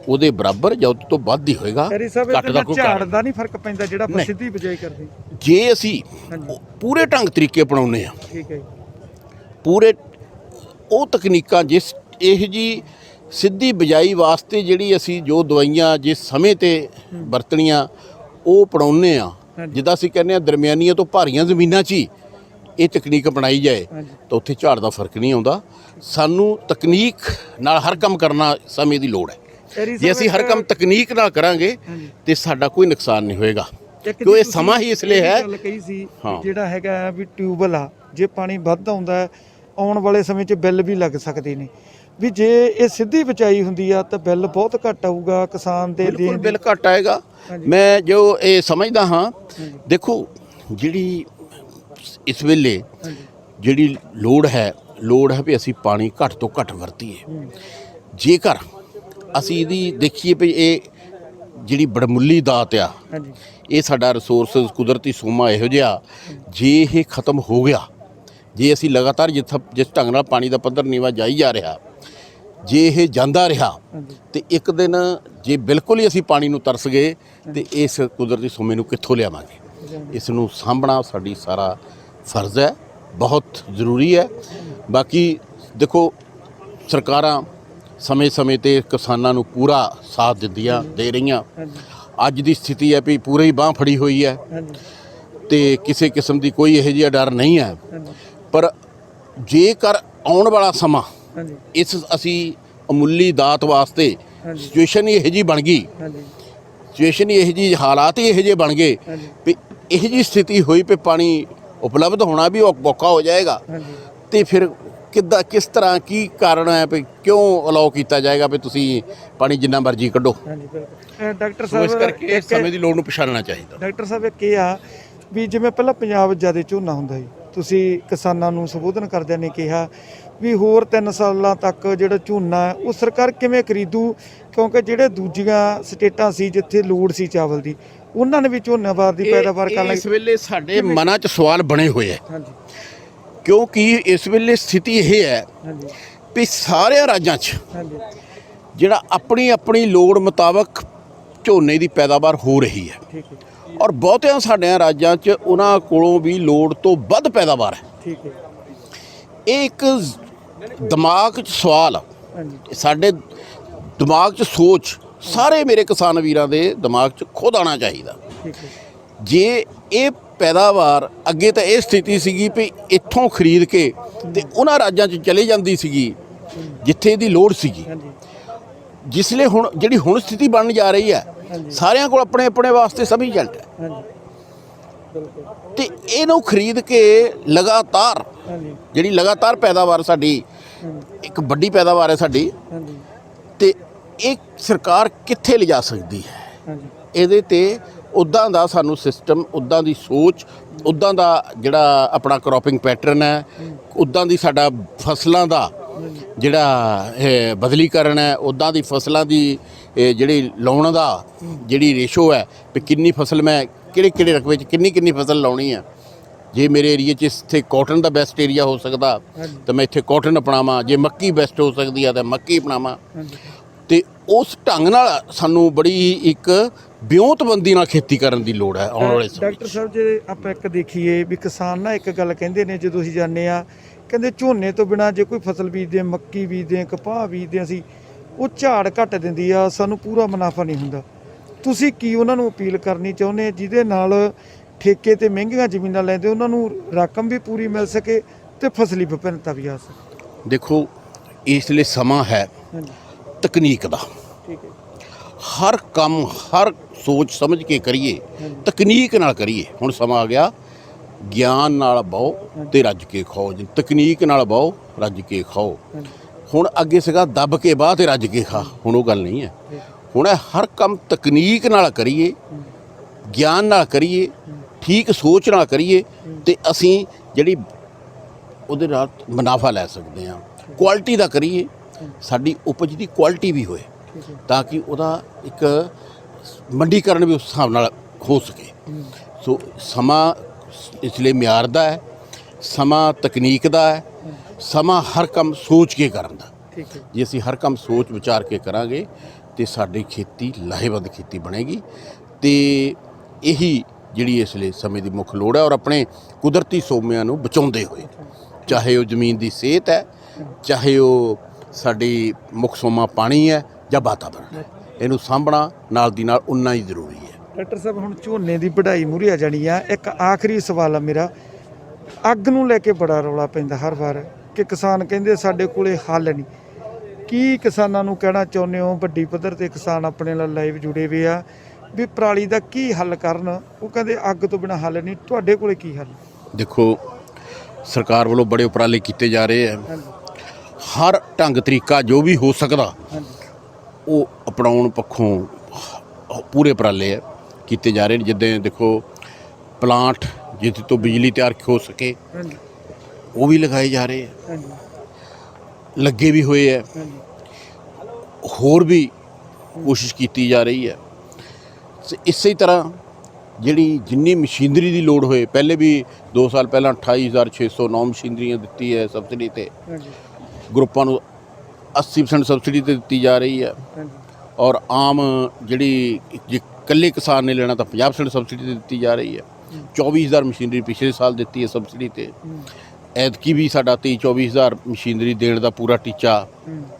ਉਹਦੇ ਬਰਾਬਰ ਜਾਂ ਉਹਦੇ ਤੋਂ ਵੱਧ ਹੀ ਹੋਏਗਾ। ਘੱਟ ਦਾ ਕੋਈ ਝਾੜ ਦਾ ਨਹੀਂ ਫਰਕ ਪੈਂਦਾ ਜਿਹੜਾ ਸਿੱਧੀ ਬਿਜਾਈ ਕਰਦੇ ਜੇ ਅਸੀਂ ਪੂਰੇ ਢੰਗ ਤਰੀਕੇ ਅਪਣਾਉਂਦੇ ਆ। ਠੀਕ ਹੈ। ਪੂਰੇ ਉਹ ਤਕਨੀਕਾਂ ਜਿਸ ਇਹ ਜੀ ਸਿੱਧੀ ਬਿਜਾਈ ਵਾਸਤੇ ਜਿਹੜੀ ਅਸੀਂ ਜੋ ਦਵਾਈਆਂ ਜਿਸ ਸਮੇਂ ਤੇ ਵਰਤਣੀਆਂ ਉਹ ਅਪਣਾਉਂਦੇ ਆ, ਜਿੱਦਾਂ ਅਸੀਂ ਕਹਿੰਦੇ ਆ ਦਰਮਿਆਨੀਆਂ ਤੋਂ ਭਾਰੀਆਂ ਜ਼ਮੀਨਾਂ 'ਚ ਹੀ ਇਹ ਤਕਨੀਕ ਅਪਣਾਈ ਜਾਏ ਤਾਂ ਉੱਥੇ ਝਾੜ ਦਾ ਫਰਕ ਨਹੀਂ ਆਉਂਦਾ। ਸਾਨੂੰ ਤਕਨੀਕ ਨਾਲ ਹਰ ਕੰਮ ਕਰਨਾ ਸਮੇਂ ਦੀ ਲੋੜ ਹੈ। ਜੇ ਅਸੀਂ ਹਰ ਕੰਮ ਤਕਨੀਕ ਨਾਲ ਕਰਾਂਗੇ ਤੇ ਸਾਡਾ ਕੋਈ ਨੁਕਸਾਨ ਨਹੀਂ ਹੋਏਗਾ, ਕਿਉਂ ਇਹ ਸਮਾਂ ਹੀ ਇਸ ਲਈ ਹੈ। ਕਹੀ ਸੀ ਜਿਹੜਾ ਹੈਗਾ ਵੀ ਟਿਊਬਵੈੱਲ ਆ, ਜੇ ਪਾਣੀ ਵੱਧ ਆਉਂਦਾ ਆਉਣ ਵਾਲੇ ਸਮੇਂ 'ਚ ਬਿੱਲ ਵੀ ਲੱਗ ਸਕਦੇ ਨੇ, ਵੀ ਜੇ ਇਹ ਸਿੱਧੀ ਬਿਜਾਈ ਹੁੰਦੀ ਆ ਤਾਂ ਬਿੱਲ ਬਹੁਤ ਘੱਟ ਆਊਗਾ ਕਿਸਾਨ ਦੇ। ਬਿਲਕੁਲ ਬਿੱਲ ਘੱਟ ਆਏਗਾ। ਮੈਂ ਜੋ ਇਹ ਸਮਝਦਾ ਹਾਂ, ਦੇਖੋ ਜਿਹੜੀ ਇਸ ਵੇਲੇ ਜਿਹੜੀ ਲੋੜ ਹੈ ਵੀ ਅਸੀਂ ਪਾਣੀ ਘੱਟ ਤੋਂ ਘੱਟ ਵਰਤੀਏ। ਜੇਕਰ ਅਸੀਂ ਇਹਦੀ ਦੇਖੀਏ ਵੀ ਇਹ ਜਿਹੜੀ ਬੜਮੁੱਲੀ ਦਾਤ ਆ, ਇਹ ਸਾਡਾ ਰਿਸੋਰਸ ਕੁਦਰਤੀ ਸੋਮਾ ਇਹੋ ਜਿਹਾ, ਜੇ ਇਹ ਖਤਮ ਹੋ ਗਿਆ, ਜੇ ਅਸੀਂ ਲਗਾਤਾਰ ਜਿਸ ਢੰਗ ਨਾਲ ਪਾਣੀ ਦਾ ਪੱਧਰ ਨੀਵਾ ਜਾਈ ਜਾ ਰਿਹਾ, ਜੇ ਇਹ ਜਾਂਦਾ ਰਿਹਾ ਤੇ ਇੱਕ ਦਿਨ ਜੇ ਬਿਲਕੁਲ ਹੀ ਅਸੀਂ ਪਾਣੀ ਨੂੰ ਤਰਸ ਗਏ ਤੇ ਇਸ ਕੁਦਰਤੀ ਸੋਮੇ ਨੂੰ ਕਿੱਥੋਂ ਲਿਆਵਾਂਗੇ। ਇਸ ਨੂੰ ਸਾਂਭਣਾ ਸਾਡੀ ਸਾਰਾ ਫਰਜ਼ ਹੈ, ਬਹੁਤ ਜ਼ਰੂਰੀ ਹੈ। ਬਾਕੀ ਦੇਖੋ ਸਰਕਾਰਾਂ ਸਮੇਂ-ਸਮੇਂ ਤੇ ਕਿਸਾਨਾਂ ਨੂੰ ਪੂਰਾ ਸਾਥ ਦੇ ਰਹੀਆਂ। ਅੱਜ ਦੀ ਸਥਿਤੀ ਹੈ ਵੀ ਪੂਰੀ ਬਾਂਹ ਫੜੀ ਹੋਈ ਹੈ ਤੇ ਕਿਸੇ ਕਿਸਮ ਦੀ ਕੋਈ ਇਹੋ ਜਿਹਾ ਡਰ ਨਹੀਂ ਹੈ। ਪਰ ਜੇਕਰ ਆਉਣ ਵਾਲਾ ਸਮਾਂ ਇਸ ਅਸੀਂ ਅਮੁੱਲੀ ਦਾਤ ਵਾਸਤੇ ਸਿਚੁਏਸ਼ਨ ਹੀ ਇਹੋ ਜਿਹੀ ਬਣ ਗਈ, ਸਿਚੁਏਸ਼ਨ ਹੀ ਇਹੋ ਜਿਹੀ, ਹਾਲਾਤ ਹੀ ਇਹੋ ਜਿਹੇ ਬਣ ਗਏ ਵੀ ਇਹੋ ਜਿਹੀ ਸਥਿਤੀ ਹੋਈ ਵੀ ਪਾਣੀ ਉਪਲਬਧ ਹੋਣਾ ਵੀ ਔਖਾ ਹੋ ਜਾਏਗਾ, ਤੇ ਫਿਰ ਕਿਸ ਤਰ੍ਹਾਂ ਕੀ ਕਾਰਨ ਹੈ ਵੀ ਕਿਉਂ ਅਲਾਉ ਕੀਤਾ ਜਾਏਗਾ ਵੀ ਤੁਸੀਂ ਪਾਣੀ ਜਿੰਨਾ ਮਰਜ਼ੀ ਕੱਢੋ। ਡਾਕਟਰ ਸਾਹਿਬ, ਇਸ ਕਰਕੇ ਇਸ ਸਮੇਂ ਦੀ ਲੋੜ ਨੂੰ ਪਛਾਣਨਾ ਚਾਹੀਦਾ। ਡਾਕਟਰ ਸਾਹਿਬ ਇੱਕ ਇਹ ਆ ਵੀ ਜਿਵੇਂ ਪਹਿਲਾਂ ਪੰਜਾਬ ਜ਼ਿਆਦਾ ਝੋਨਾ ਹੁੰਦਾ ਸੀ, ਤੁਸੀਂ ਕਿਸਾਨਾਂ ਨੂੰ ਸੰਬੋਧਨ ਕਰਦਿਆਂ ਨੇ ਕਿਹਾ ਵੀ ਹੋਰ 3 ਸਾਲਾਂ ਤੱਕ ਜਿਹੜਾ ਝੋਨਾ ਉਹ ਸਰਕਾਰ ਕਿਵੇਂ ਖਰੀਦੂ, ਕਿਉਂਕਿ ਜਿਹੜੇ ਦੂਜੀਆਂ ਸਟੇਟਾਂ ਸੀ ਜਿੱਥੇ ਲੋੜ ਸੀ ਚਾਵਲ ਦੀ, ਉਹਨਾਂ ਨੇ ਵੀ ਝੋਨਾਵਾਰ ਦੀ ਪੈਦਾਵਾਰ ਕਰਨ ਲਈ। ਇਸ ਵੇਲੇ ਸਾਡੇ ਮਨਾਂ 'ਚ ਸਵਾਲ ਬਣੇ ਹੋਏ ਹੈ, ਕਿਉਂਕਿ ਇਸ ਵੇਲੇ ਸਥਿਤੀ ਇਹ ਹੈ ਵੀ ਸਾਰਿਆਂ ਰਾਜਾਂ 'ਚ ਜਿਹੜਾ ਆਪਣੀ ਲੋੜ ਮੁਤਾਬਕ ਝੋਨੇ ਦੀ ਪੈਦਾਵਾਰ ਹੋ ਰਹੀ ਹੈ, ਔਰ ਬਹੁਤਿਆਂ ਸਾਡਿਆਂ ਰਾਜਾਂ 'ਚ ਉਹਨਾਂ ਕੋਲੋਂ ਵੀ ਲੋੜ ਤੋਂ ਵੱਧ ਪੈਦਾਵਾਰ ਹੈ। ਇਹ ਇੱਕ ਦਿਮਾਗ 'ਚ ਸਵਾਲ, ਸਾਡੇ ਦਿਮਾਗ 'ਚ ਸੋਚ, ਸਾਰੇ ਮੇਰੇ ਕਿਸਾਨ ਵੀਰਾਂ ਦੇ ਦਿਮਾਗ 'ਚ ਖੁਦ ਆਉਣਾ ਚਾਹੀਦਾ। ਜੇ ਇਹ ਪੈਦਾਵਾਰ ਅੱਗੇ ਤਾਂ ਇਹ ਸਥਿਤੀ ਸੀਗੀ ਵੀ ਇੱਥੋਂ ਖਰੀਦ ਕੇ ਤੇ ਉਹਨਾਂ ਰਾਜਾਂ 'ਚ ਚਲੇ ਜਾਂਦੀ ਸੀਗੀ ਜਿੱਥੇ ਇਹਦੀ ਲੋੜ ਸੀਗੀ, ਜਿਸ ਲਈ ਹੁਣ ਜਿਹੜੀ ਹੁਣ ਸਥਿਤੀ ਬਣਨ ਜਾ ਰਹੀ ਹੈ, ਸਾਰਿਆਂ ਕੋਲ ਆਪਣੇ ਆਪਣੇ ਵਾਸਤੇ ਸਫੀਸ਼ੀਐਂਟ ਹੈ ਤੇ ਇਹਨੂੰ ਖਰੀਦ ਕੇ ਲਗਾਤਾਰ ਜਿਹੜੀ ਲਗਾਤਾਰ ਪੈਦਾਵਾਰ ਸਾਡੀ ਇੱਕ ਵੱਡੀ ਪੈਦਾਵਾਰ ਹੈ ਸਾਡੀ, ਤੇ ਇਹ ਸਰਕਾਰ ਕਿੱਥੇ ਲਿਜਾ ਸਕਦੀ ਹੈ? ਇਹਦੇ ਤੇ ਉੱਦਾਂ ਦਾ ਸਾਨੂੰ ਸਿਸਟਮ, ਉੱਦਾਂ ਦੀ ਸੋਚ, ਉੱਦਾਂ ਦਾ ਜਿਹੜਾ ਆਪਣਾ ਕ੍ਰੌਪਿੰਗ ਪੈਟਰਨ ਹੈ, ਉੱਦਾਂ ਦੀ ਸਾਡਾ ਫਸਲਾਂ ਦਾ ਜਿਹੜਾ ਬਦਲੀਕਰਨ ਹੈ, ਉੱਦਾਂ ਦੀ ਫਸਲਾਂ ਦੀ ਜਿਹੜੀ ਲਾਉਣ ਦਾ ਜਿਹੜੀ ਰੇਸ਼ੋ ਹੈ ਵੀ ਕਿੰਨੀ ਫਸਲ ਮੈਂ ਕਿਹੜੇ ਰਕਬੇ 'ਚ ਕਿੰਨੀ ਫਸਲ ਲਾਉਣੀ ਆ। ਜੇ ਮੇਰੇ ਏਰੀਏ 'ਚ ਇੱਥੇ ਕਾਟਨ ਦਾ ਬੈਸਟ ਏਰੀਆ ਹੋ ਸਕਦਾ ਤਾਂ ਮੈਂ ਇੱਥੇ ਕਾਟਨ ਅਪਣਾਵਾਂ, ਜੇ ਮੱਕੀ ਬੈਸਟ ਹੋ ਸਕਦੀ ਆ ਤਾਂ ਮੱਕੀ ਅਪਣਾਵਾਂ। ਤੇ ਉਸ ਢੰਗ ਨਾਲ ਸਾਨੂੰ ਬੜੀ ਇੱਕ ਵਿਉਂਤਬੰਦੀ ਨਾਲ ਖੇਤੀ ਕਰਨ ਦੀ ਲੋੜ ਹੈ ਆਉਣ ਵਾਲੇ ਸਮੇਂ 'ਚ। ਡਾਕਟਰ ਸਾਹਿਬ, ਜੇ ਆਪਾਂ ਇੱਕ ਦੇਖੀਏ ਵੀ ਕਿਸਾਨ ਨਾ ਇੱਕ ਗੱਲ ਕਹਿੰਦੇ ਨੇ ਜਦੋਂ ਅਸੀਂ ਜਾਂਦੇ ਆ, ਕਹਿੰਦੇ ਝੋਨੇ ਤੋਂ ਬਿਨਾਂ ਜੇ ਕੋਈ ਫਸਲ ਬੀਜਦੇ, ਮੱਕੀ ਬੀਜਦੇ, ਕਪਾਹ ਬੀਜਦੇ ਅਸੀਂ, ਉਹ ਝਾੜ ਘੱਟ ਦਿੰਦੀ ਆ, ਸਾਨੂੰ ਪੂਰਾ ਮੁਨਾਫਾ ਨਹੀਂ ਹੁੰਦਾ। ਤੁਸੀਂ ਕੀ ਉਹਨਾਂ ਨੂੰ ਅਪੀਲ ਕਰਨੀ ਚਾਹੁੰਦੇ ਜਿਹਦੇ ਨਾਲ ਠੇਕੇ ਤੇ ਮਹਿੰਗੀਆਂ ਜ਼ਮੀਨਾਂ ਲੈਂਦੇ ਉਹਨਾਂ ਨੂੰ ਰਕਮ ਵੀ ਪੂਰੀ ਮਿਲ ਸਕੇ ਤੇ ਫਸਲੀ ਵਿਭਿੰਨਤਾ ਵੀ ਆ ਸਕੇ? ਦੇਖੋ, ਇਸ ਲਈ ਸਮਾਂ ਹੈ ਤਕਨੀਕ ਦਾ। ਠੀਕ ਹੈ। ਹਰ ਕੰਮ ਹਰ ਸੋਚ ਸਮਝ ਕੇ ਕਰੀਏ, ਤਕਨੀਕ ਨਾਲ ਕਰੀਏ। ਹੁਣ ਸਮਾਂ ਆ ਗਿਆ ਗਿਆਨ ਨਾਲ ਬਾਓ ਤੇ ਰੱਜ ਕੇ ਖਾਓ, ਜੀ ਤਕਨੀਕ ਨਾਲ ਬਾਓ ਰੱਜ ਕੇ ਖਾਓ। ਹੁਣ ਅੱਗੇ ਸੀਗਾ ਦੱਬ ਕੇ ਬਾਹ ਤੇ ਰੱਜ ਕੇ ਖਾ, ਹੁਣ ਉਹ ਗੱਲ ਨਹੀਂ ਹੈ। ਹੁਣ ਇਹ ਹਰ ਕੰਮ ਤਕਨੀਕ ਨਾਲ ਕਰੀਏ, ਗਿਆਨ ਨਾਲ ਕਰੀਏ, ਠੀਕ ਸੋਚ ਨਾਲ ਕਰੀਏ ਤੇ ਅਸੀਂ ਜਿਹੜੀ ਉਹਦੇ ਨਾਲ ਮੁਨਾਫਾ ਲੈ ਸਕਦੇ ਹਾਂ। ਕੁਆਲਿਟੀ ਦਾ ਕਰੀਏ, ਸਾਡੀ ਉਪਜ ਦੀ ਕੁਆਲਿਟੀ ਵੀ ਹੋਏ ਤਾਂ ਕਿ ਉਹਦਾ ਇੱਕ ਮੰਡੀਕਰਨ ਵੀ ਉਸ ਹਿਸਾਬ ਨਾਲ ਹੋ ਸਕੇ। ਸੋ ਸਮਾਂ ਇਸ ਲਈ ਮਿਆਰ ਦਾ ਹੈ, ਸਮਾਂ ਤਕਨੀਕ ਦਾ ਹੈ, ਸਮਾਂ ਹਰ ਕੰਮ ਸੋਚ ਕੇ ਕਰਨ ਦਾ। ਜੇ ਅਸੀਂ ਹਰ ਕੰਮ ਸੋਚ ਵਿਚਾਰ ਕੇ ਕਰਾਂਗੇ ਤੇ ਸਾਡੀ ਖੇਤੀ ਲਾਹੇਵੰਦ ਖੇਤੀ ਬਣੇਗੀ। ਤੇ ਇਹੀ ਜਿਹੜੀ ਇਸ ਲਈ ਸਮੇਂ ਦੀ ਮੁੱਖ ਲੋੜ ਹੈ। ਔਰ ਆਪਣੇ ਕੁਦਰਤੀ ਸੋਮਿਆਂ ਨੂੰ ਬਚਾਉਂਦੇ ਹੋਏ, ਚਾਹੇ ਉਹ ਜ਼ਮੀਨ ਦੀ ਸਿਹਤ ਹੈ, ਚਾਹੇ ਉਹ ਸਾਡੀ ਮੁੱਖ ਸੋਮਾ ਪਾਣੀ ਹੈ ਜਾਂ ਵਾਤਾਵਰਨ ਹੈ, ਇਹਨੂੰ ਸਾਂਭਣਾ ਨਾਲ ਦੀ ਨਾਲ ਉਨਾ ਹੀ ਜ਼ਰੂਰੀ ਹੈ। ਡਾਕਟਰ ਸਾਹਿਬ, ਹੁਣ ਝੋਨੇ ਦੀ ਵਢਾਈ ਮੂਹਰੇ ਆ ਜਾਣੀ ਆ, ਇੱਕ ਆਖਰੀ ਸਵਾਲ ਆ ਮੇਰਾ। ਅੱਗ ਨੂੰ ਲੈ ਕੇ ਬੜਾ ਰੌਲਾ ਪੈਂਦਾ ਹਰ ਵਾਰ ਕਿ ਕਿਸਾਨ ਕਹਿੰਦੇ ਸਾਡੇ ਕੋਲੇ ਹੱਲ ਨਹੀਂ। ਕੀ ਕਿਸਾਨਾਂ ਨੂੰ ਕਹਿਣਾ ਚਾਹੁੰਦੇ ਹੋ? ਵੱਡੀ ਪੱਧਰ ਤੇ ਕਿਸਾਨ ਆਪਣੇ ਨਾਲ ਲਾਈਵ ਜੁੜੇ ਹੋਏ ਆ ਵੀ ਪਰਾਲੀ ਦਾ ਕੀ ਹੱਲ ਕਰਨ। ਉਹ ਕਹਿੰਦੇ ਅੱਗ ਤੋਂ ਬਿਨਾਂ ਹੱਲ ਨਹੀਂ। ਤੁਹਾਡੇ ਕੋਲੇ ਕੀ ਹੱਲ? ਦੇਖੋ, ਸਰਕਾਰ ਵੱਲੋਂ ਬੜੇ ਉਪਰਾਲੇ ਕੀਤੇ ਜਾ ਰਹੇ ਹੈ। ਹਰ ਢੰਗ ਤਰੀਕਾ ਜੋ ਵੀ ਹੋ ਸਕਦਾ ਉਹ ਅਪਣਾਉਣ ਪੱਖੋਂ ਪੂਰੇ ਉਪਰਾਲੇ ਹੈ ਕੀਤੇ ਜਾ ਰਹੇ ਨੇ। ਜਿੱਦਾਂ ਦੇਖੋ ਪਲਾਂਟ ਜਿੱਥੇ ਤੋਂ ਬਿਜਲੀ ਤਿਆਰ ਹੋ ਸਕੇ ਉਹ ਵੀ ਲਗਾਏ ਜਾ ਰਹੇ ਹੈ, ਲੱਗੇ ਵੀ ਹੋਏ ਹੈ। ਹੋਰ ਵੀ ਕੋਸ਼ਿਸ਼ ਕੀਤੀ ਜਾ ਰਹੀ ਹੈ। ਇਸੇ ਤਰ੍ਹਾਂ ਜਿਹੜੀ ਜਿੰਨੀ ਮਸ਼ੀਨਰੀ ਦੀ ਲੋੜ ਹੋਏ, ਪਹਿਲੇ ਵੀ 2 ਸਾਲ ਪਹਿਲਾਂ 28,609 ਮਸ਼ੀਨਰੀਆਂ ਦਿੱਤੀ ਹੈ ਸਬਸਿਡੀ ਤੇ। ਗਰੁੱਪਾਂ ਨੂੰ 80% ਸਬਸਿਡੀ ਤੇ ਦਿੱਤੀ ਜਾ ਰਹੀ ਹੈ। ਔਰ ਆਮ ਜਿਹੜੀ ਜੇ ਇਕੱਲੇ ਕਿਸਾਨ ਨੇ ਲੈਣਾ ਤਾਂ 50% ਸਬਸਿਡੀ ਤੇ ਦਿੱਤੀ ਜਾ ਰਹੀ ਹੈ। 24,000 ਮਸ਼ੀਨਰੀ ਪਿਛਲੇ ਸਾਲ ਦਿੱਤੀ ਹੈ ਸਬਸਿਡੀ ਤੇ। ਐਤਕੀ ਵੀ ਸਾਡਾ 23-24,000 ਮਸ਼ੀਨਰੀ ਦੇਣ ਦਾ ਪੂਰਾ ਟੀਚਾ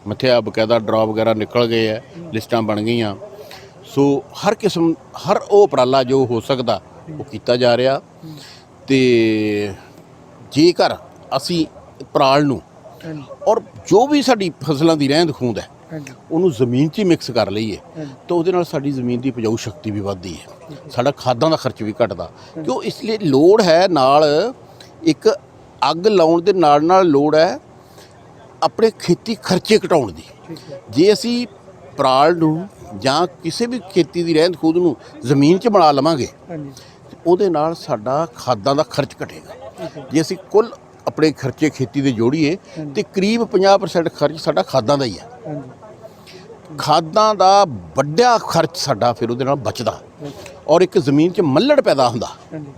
ਮੱਥਿਆ, ਬਕਾਇਦਾ ਡਰਾ ਵਗੈਰਾ ਨਿਕਲ ਗਏ ਹੈ, ਲਿਸਟਾਂ ਬਣ ਗਈਆਂ। ਸੋ ਹਰ ਕਿਸਮ ਹਰ ਉਹ ਉਪਰਾਲਾ ਜੋ ਹੋ ਸਕਦਾ ਉਹ ਕੀਤਾ ਜਾ ਰਿਹਾ। ਤੇ ਜੇਕਰ ਅਸੀਂ ਪਰਾਲ ਨੂੰ ਔਰ ਜੋ ਵੀ ਸਾਡੀ ਫਸਲਾਂ ਦੀ ਰਹਿੰਦ ਖੂੰਹਦ ਹੈ ਉਹਨੂੰ ਜ਼ਮੀਨ 'ਚ ਹੀ ਮਿਕਸ ਕਰ ਲਈਏ ਤਾਂ ਉਹਦੇ ਨਾਲ ਸਾਡੀ ਜ਼ਮੀਨ ਦੀ ਉਪਜਾਊ ਸ਼ਕਤੀ ਵੀ ਵੱਧਦੀ ਹੈ, ਸਾਡਾ ਖਾਦਾਂ ਦਾ ਖਰਚ ਵੀ ਘਟਦਾ। ਕਿਉਂ? ਇਸ ਲਈ ਲੋੜ ਹੈ ਨਾਲ ਇੱਕ ਅੱਗ ਲਾਉਣ ਦੇ ਨਾਲ ਨਾਲ ਲੋੜ ਹੈ ਆਪਣੇ ਖੇਤੀ ਖਰਚੇ ਘਟਾਉਣ ਦੀ। ਜੇ ਅਸੀਂ ਪਰਾਲ ਨੂੰ ਜਾਂ ਕਿਸੇ ਵੀ ਖੇਤੀ ਦੀ ਰਹਿੰਦ ਖੂੰਹਦ ਨੂੰ ਜ਼ਮੀਨ 'ਚ ਬਣਾ ਲਵਾਂਗੇ ਉਹਦੇ ਨਾਲ ਸਾਡਾ ਖਾਦਾਂ ਦਾ ਖਰਚ ਘਟੇਗਾ। ਜੇ ਅਸੀਂ ਕੁੱਲ ਆਪਣੇ ਖਰਚੇ ਖੇਤੀ ਦੇ ਜੋੜੀਏ ਤੇ ਕਰੀਬ 50% ਖਰਚ ਸਾਡਾ ਖਾਦਾਂ ਦਾ ਹੀ ਹੈ। ਖਾਦਾਂ ਦਾ ਵੱਡਾ ਖਰਚ ਸਾਡਾ ਫਿਰ ਉਹਦੇ ਨਾਲ ਬਚਦਾ। ਔਰ ਇੱਕ ਜ਼ਮੀਨ 'ਚ ਮੱਲੜ ਪੈਦਾ ਹੁੰਦਾ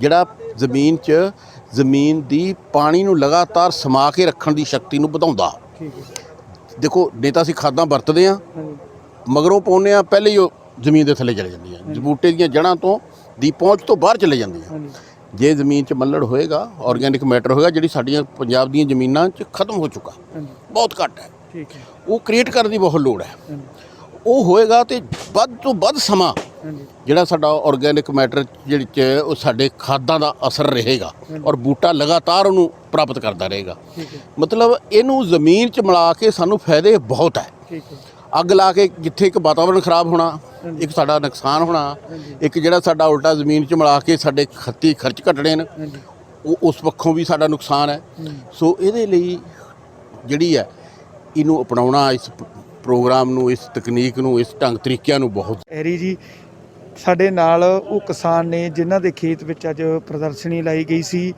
ਜਿਹੜਾ ਜ਼ਮੀਨ 'ਚ ਜ਼ਮੀਨ ਦੀ ਪਾਣੀ ਨੂੰ ਲਗਾਤਾਰ ਸਮਾ ਕੇ ਰੱਖਣ ਦੀ ਸ਼ਕਤੀ ਨੂੰ ਵਧਾਉਂਦਾ। ਦੇਖੋ, ਨਹੀਂ ਤਾਂ ਅਸੀਂ ਖਾਦਾਂ ਵਰਤਦੇ ਹਾਂ, ਮਗਰੋਂ ਪਾਉਂਦੇ ਹਾਂ, ਪਹਿਲੇ ਹੀ ਉਹ ਜ਼ਮੀਨ ਦੇ ਥੱਲੇ ਚਲੇ ਜਾਂਦੀਆਂ, ਬੂਟੇ ਦੀਆਂ ਜੜ੍ਹਾਂ ਤੋਂ ਦੀ ਪਹੁੰਚ ਤੋਂ ਬਾਹਰ ਚਲੇ ਜਾਂਦੀਆਂ। ਜੇ ਜ਼ਮੀਨ 'ਚ ਮੱਲੜ ਹੋਏਗਾ, ਆਰਗੈਨਿਕ ਮੈਟਰ ਹੋਏਗਾ, ਜਿਹੜੀ ਸਾਡੀਆਂ ਪੰਜਾਬ ਦੀਆਂ ਜ਼ਮੀਨਾਂ 'ਚ ਖਤਮ ਹੋ ਚੁੱਕਾ, ਬਹੁਤ ਘੱਟ ਹੈ, ਉਹ ਕ੍ਰੀਏਟ ਕਰਨ ਦੀ ਬਹੁਤ ਲੋੜ ਹੈ। ਉਹ ਹੋਏਗਾ ਤੇ ਵੱਧ ਤੋਂ ਵੱਧ ਸਮਾਂ ਜਿਹੜਾ ਸਾਡਾ ਆਰਗੈਨਿਕ ਮੈਟਰ ਜਿਹੜੀ 'ਚ ਉਹ ਸਾਡੇ ਖਾਦਾਂ ਦਾ ਅਸਰ ਰਹੇਗਾ ਔਰ ਬੂਟਾ ਲਗਾਤਾਰ ਉਹਨੂੰ ਪ੍ਰਾਪਤ ਕਰਦਾ ਰਹੇਗਾ। ਮਤਲਬ ਇਹਨੂੰ ਜ਼ਮੀਨ 'ਚ ਮਿਲਾ ਕੇ ਸਾਨੂੰ ਫਾਇਦੇ ਬਹੁਤ ਹੈ। ਅੱਗ ਲਾ ਕੇ ਜਿੱਥੇ ਇੱਕ ਵਾਤਾਵਰਣ ਖਰਾਬ ਹੋਣਾ, ਇੱਕ ਸਾਡਾ ਨੁਕਸਾਨ ਹੋਣਾ, ਇੱਕ ਜਿਹੜਾ ਸਾਡਾ ਉਲਟਾ ਜ਼ਮੀਨ 'ਚ ਮਿਲਾ ਕੇ ਸਾਡੇ ਖੱਤੀ ਖਰਚ ਘਟਣੇ ਨੇ, ਉਹ ਉਸ ਪੱਖੋਂ ਵੀ ਸਾਡਾ ਨੁਕਸਾਨ ਹੈ। ਸੋ ਇਹਦੇ ਲਈ ਜਿਹੜੀ ਹੈ ਇਹਨੂੰ ਅਪਣਾਉਣਾ, ਇਸ ਪ੍ਰੋਗਰਾਮ ਨੂੰ, ਇਸ ਤਕਨੀਕ ਨੂੰ, ਇਸ ਢੰਗ ਤਰੀਕਿਆਂ ਨੂੰ ਬਹੁਤ। ਐਰੀ ਜੀ ਸਾਡੇ ਨਾਲ ਉਹ ਕਿਸਾਨ ਨੇ ਜਿਨ੍ਹਾਂ ਦੇ ਖੇਤ ਵਿੱਚ ਅੱਜ ਪ੍ਰਦਰਸ਼ਨੀ ਲਾਈ ਗਈ ਸੀ,